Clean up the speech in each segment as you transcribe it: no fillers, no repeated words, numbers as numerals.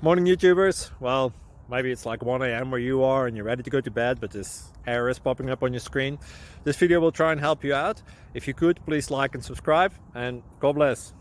Morning, YouTubers. Well, maybe it's like 1 a.m. where you are and you're ready to go to bed, but this error is popping up on your screen. This video will try and help you out. If you could, please like and subscribe, and God bless.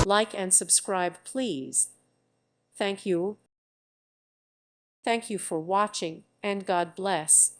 Like and subscribe, please. Thank you. Thank you for watching, and God bless.